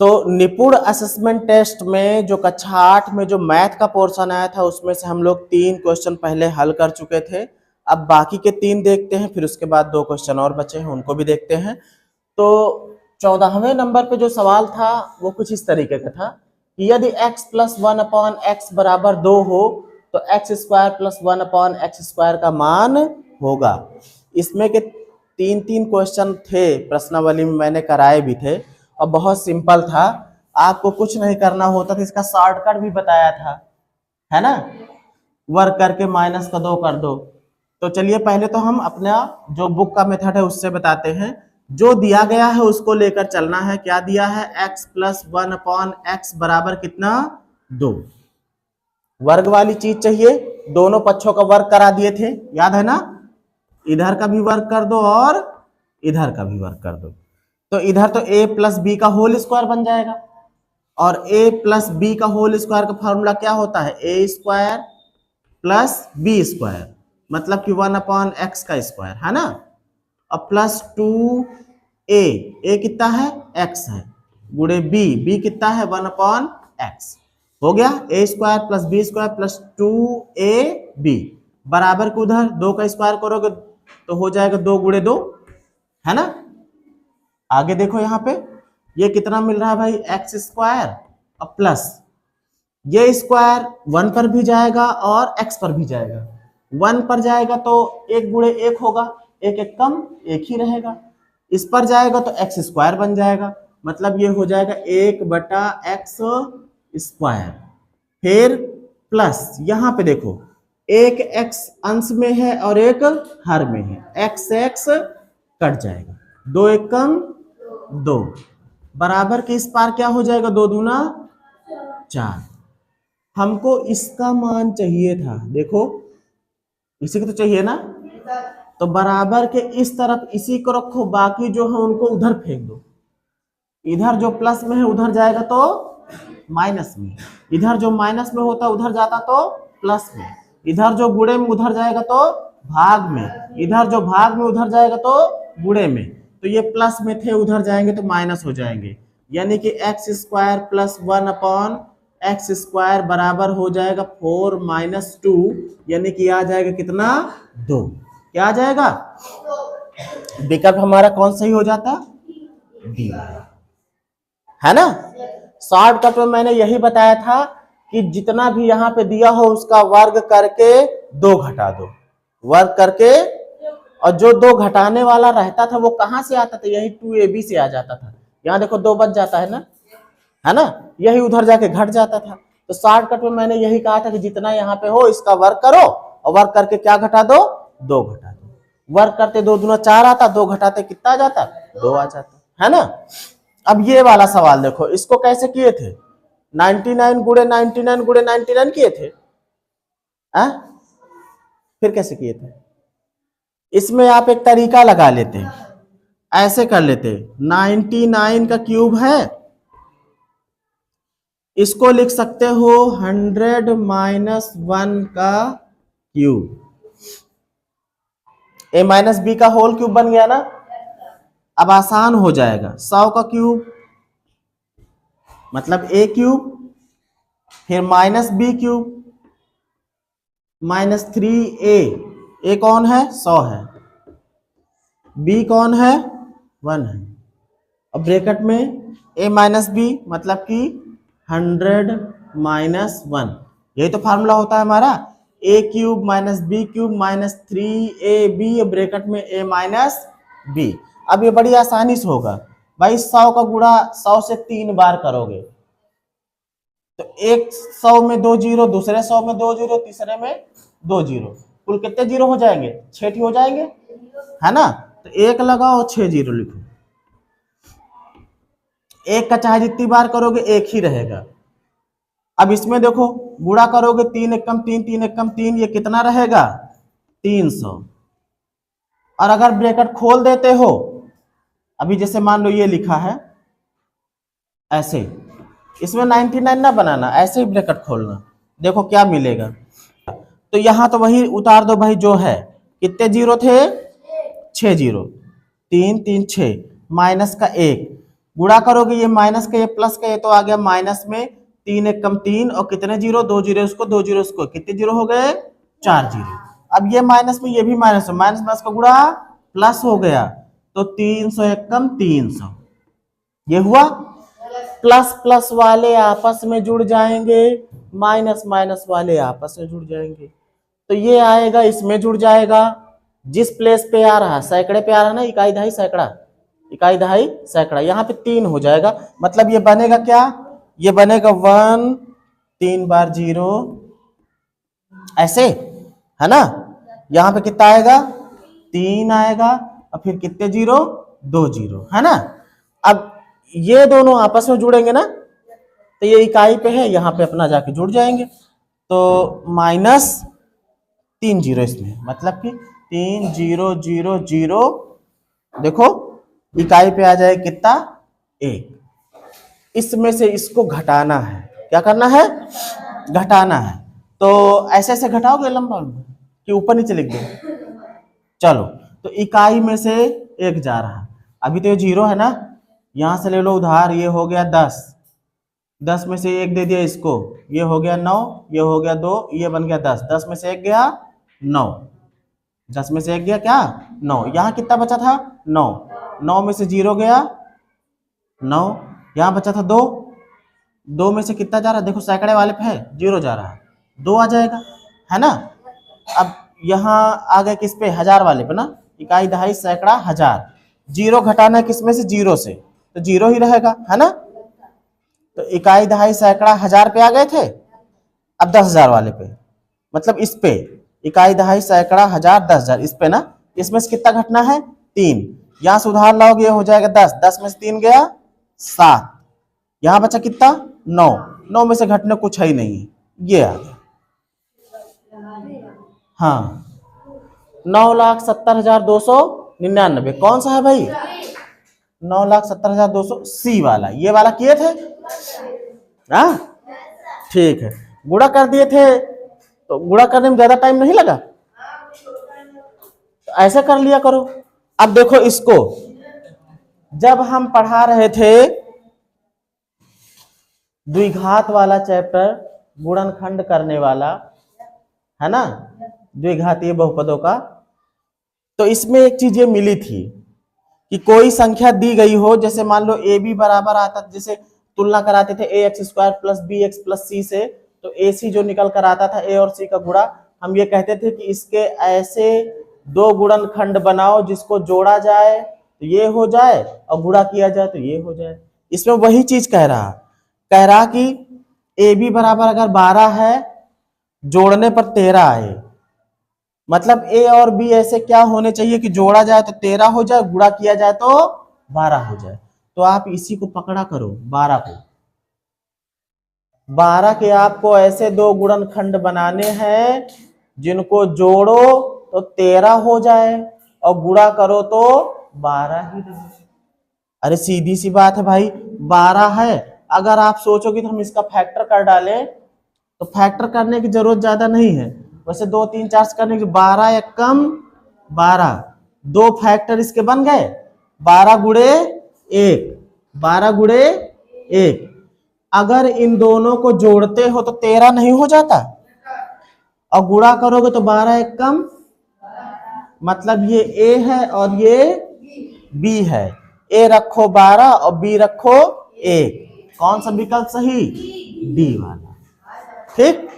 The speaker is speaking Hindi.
तो निपुण असेसमेंट टेस्ट में जो कक्षा 8 में जो मैथ का पोर्शन आया था उसमें से हम लोग 3 क्वेश्चन पहले हल कर चुके थे। अब बाकी के 3 देखते हैं, फिर उसके बाद 2 क्वेश्चन और बचे हैं उनको भी देखते हैं। तो 14वें नंबर पे जो सवाल था वो कुछ इस तरीके का था कि यदि x + 1/x = 2 हो तो x² + 1/x² का मान होगा। इसमें के 3 क्वेश्चन थे, प्रश्नावली में मैंने कराए भी थे और बहुत सिंपल था, आपको कुछ नहीं करना होता था, इसका शॉर्टकट भी बताया था, है ना। वर्क करके -2 कर दो। तो चलिए पहले तो हम अपना जो बुक का मेथड है उससे बताते हैं। जो दिया गया है उसको लेकर चलना है। क्या दिया है? x + 1/x बराबर कितना? 2। वर्ग वाली चीज चाहिए, दोनों पक्षों का वर्ग करा दिए थे, याद है ना। इधर का भी वर्ग कर दो और इधर का भी वर्ग कर दो, तो इधर तो a + b का होल स्क्वायर बन जाएगा। और a + b का होल स्क्वायर का फॉर्मूला क्या होता है? a² + b², मतलब कि 1/x का स्क्वायर, है ना। और +2a, a कितना है? x है, गुणे b कितना है? 1/x। हो गया a² + b² + 2ab बराबर को उधर 2 का स्क्वायर करोगे तो हो जाएगा 2 × 2, है ना। आगे देखो यहाँ पे ये कितना मिल रहा है भाई? x² और प्लस ये स्क्वायर 1 पर भी जाएगा और x पर भी जाएगा। 1 पर जाएगा तो 1 × 1 होगा, 1 1 कम 1 ही रहेगा। इस पर जाएगा तो x² बन जाएगा, मतलब ये हो जाएगा 1/x²। फिर प्लस यहाँ पे देखो एक x अंश में है और एक हर में है, x कट जाएगा, 2 1 कम 2 बराबर के इस पार क्या हो जाएगा? 2 दूना 4। हमको इसका मान चाहिए था, देखो इसी को तो चाहिए ना। तो बराबर के इस तरफ इसी को रखो, बाकी जो है उनको उधर फेंक दो। इधर जो प्लस में है उधर जाएगा तो माइनस में, इधर जो माइनस में होता उधर जाता तो प्लस में, इधर जो गुणे में उधर जाएगा तो भाग में, इधर जो भाग में उधर जाएगा तो गुणे में। तो ये प्लस में थे, उधर जाएंगे तो माइनस हो जाएंगे, यानी कि x² + 1/x² बराबर हो जाएगा 4 - 2, यानी कि आ जाएगा कितना? 2। क्या आ जाएगा? विकल्प हमारा कौन सही हो जाता? डी, है ना। शॉर्टकट में मैंने यही बताया था कि जितना भी यहाँ पे दिया हो उसका वर्ग करके 2 घटा दो, वर्ग करके, और जो 2 घटाने वाला रहता था वो कहां से आता था? यही 2ab से आ जाता था। यहाँ देखो 2 बच जाता है ना, यही उधर जाके घट जाता था। तो शॉर्टकट में मैंने यही कहा था कि जितना यहाँ पे हो इसका वर्ग करो और वर्ग करके क्या घटा दो? 2 घटा दो। वर्ग करते 2 दूना 4 आता, 2 घटाते कितना आ जाता? 2 आ जाता, है ना। अब ये वाला सवाल देखो, इसको कैसे किए थे? 99 × 99 × 99 किए थे। फिर कैसे किए थे? इसमें आप एक तरीका लगा लेते हैं, ऐसे कर लेते, 99 का क्यूब है, इसको लिख सकते हो 100 - 1 का क्यूब, a - b का होल क्यूब बन गया ना। अब आसान हो जाएगा, 100 का क्यूब मतलब a क्यूब, फिर -b³ -3a, a कौन है? 100 है, b कौन है? 1 है। अब ब्रैकेट में a - b मतलब कि 100 - 1, यही तो फार्मूला होता है हमारा, a³ - b³ -3ab ब्रैकेट में a - b। अब ये बड़ी आसानी से होगा भाई, 100 का गुणा 100 से 3 बार करोगे तो एक 100 में 2 जीरो, दूसरे 100 में 2 जीरो, तीसरे में 2 जीरो, कुल कितने जीरो हो जाएंगे? 6 हो जाएंगे, है ना। तो 1 लगाओ 6 जीरो लिखो, 1 का चाहे जितनी बार करोगे 1 ही रहेगा। अब इसमें देखो गुणा करोगे 3 1 कम 3, 3 1 कम 3, ये कितना रहेगा? 300। और अगर ब्रैकेट खोल देते हो, अभी जैसे मान लो ये लिखा है ऐसे, इसमें 99 ना बनाना, ऐसे ही ब्रैकेट खोलना, देखो क्या मिलेगा। तो यहां तो वही उतार दो भाई जो है, कितने जीरो थे? 6 जीरो, 3 3 6 माइनस का 1 गुणा करोगे ये माइनस का ये प्लस का, ये तो आ गया माइनस में 3 एक कम 3 और कितने जीरो, 2 जीरो उसको, 2 जीरो उसको, कितने जीरो हो गए 4 जीरो। अब ये माइनस में ये भी माइनस है, माइनस माइनस का गुणा प्लस हो गया, तो 300 एक कम 300, ये हुआ। प्लस प्लस वाले आपस में जुड़ जाएंगे, माइनस माइनस वाले आपस में जुड़ जाएंगे, तो ये आएगा इसमें जुड़ जाएगा। जिस प्लेस पे आ रहा सैकड़े पे आ रहा ना, इकाई दहाई सैकड़ा, इकाई दहाई सैकड़ा, यहाँ पे 3 हो जाएगा, मतलब ये बनेगा क्या, ये बनेगा 1 3 बार 0 ऐसे, है ना। यहाँ पे कितना आएगा 3 आएगा, और फिर कितने जीरो 2 जीरो, है ना। अब ये दोनों आपस में जुड़ेंगे ना, तो ये इकाई पे है, यहाँ पे अपना जाके जुड़ जाएंगे, तो -3 जीरो इसमें, मतलब कि 3 0 0 0, देखो इकाई पे आ जाए कितना 1। इसमें से इसको घटाना है, क्या करना है, घटाना है। तो ऐसे ऐसे घटाओगे लंबा कि ऊपर नीचे लिख दो, चलो। तो इकाई में से 1 जा रहा, अभी तो ये 0 है ना, यहां से ले लो उधार, ये हो गया 10, 10 में से 1 दे दिया इसको, ये हो गया 9, ये हो गया 2, ये बन गया 10, 10 में से 1 गया 9, 10 में से 1 गया क्या 9, यहाँ कितना बचा था 9, 9 में से 0 गया 9, यहाँ बचा था 2, 2 में से कितना जा रहा है, देखो सैकड़े वाले पे है 0 जा रहा है, 2 आ जाएगा, है ना। अब यहाँ आ गए किस पे, हजार वाले पे ना, इकाई दहाई सैकड़ा हजार, 0 घटाना है किसमें से 0 से, तो 0 ही रहेगा, है ना। तो इकाई दहाई सैकड़ा हजार पे आ गए थे, अब 10,000 वाले पे, मतलब इस पे इकाई दहाई सैकड़ा हजार 10,000 इस पे ना, इसमें से कितना घटना है 3, यहां से उधार लाओगे हो जाएगा 10, 10 में से 3 गया 7, यहां बचा कितना 9, 9 में से घटने कुछ है ही नहीं, ये आ गया। हाँ 9,70,299, कौन सा है भाई 9,70,200, सी वाला, ये वाला किए थे, हाँ ठीक है। गुणा कर दिए थे, तो गुणा करने में ज्यादा टाइम नहीं लगा, तो ऐसे कर लिया करो। अब देखो इसको, जब हम पढ़ा रहे थे द्विघात वाला चैप्टर, गुणनखंड करने वाला, है ना, द्विघातीय बहुपदों का, तो इसमें एक चीज ये मिली थी कि कोई संख्या दी गई हो, जैसे मान लो ए बी बराबर आता, जैसे तुलना कराते थे ax² + bx + c से, तो ac जो निकल कर आता था a और c का गुणा, हम ये कहते थे कि इसके ऐसे 2 गुणनखंड बनाओ जिसको जोड़ा जाए तो ये हो जाए, और गुणा किया जाए तो ये हो जाए। इसमें वही चीज कह रहा कि ab बराबर अगर 12 है, जोड़ने पर 13 आए, मतलब a और b ऐसे क्या होने चाहिए कि जोड़ा जाए तो 13 हो जाए, गुणा किया जाए तो 12 हो जाए। तो आप इसी को पकड़ा करो, 12 को, 12 के आपको ऐसे 2 गुणनखंड बनाने हैं जिनको जोड़ो तो 13 हो जाए और गुणा करो तो 12 ही रहे। अरे सीधी सी बात है भाई, 12 है, अगर आप सोचोगे तो हम इसका फैक्टर कर डालें, तो फैक्टर करने की जरूरत ज्यादा नहीं है, वैसे 2 3 4 से करने की, 12 या कम 12, 2 फैक्टर इसके बन गए, 12 गुणे 1, 12 गुणे 1। अगर इन दोनों को जोड़ते हो तो 13 नहीं हो जाता, और गुणा करोगे तो 12 एक कम, मतलब ये a है और ये b है, a रखो 12 और b रखो 1, कौन सा विकल्प सही, डी वाला, ठीक।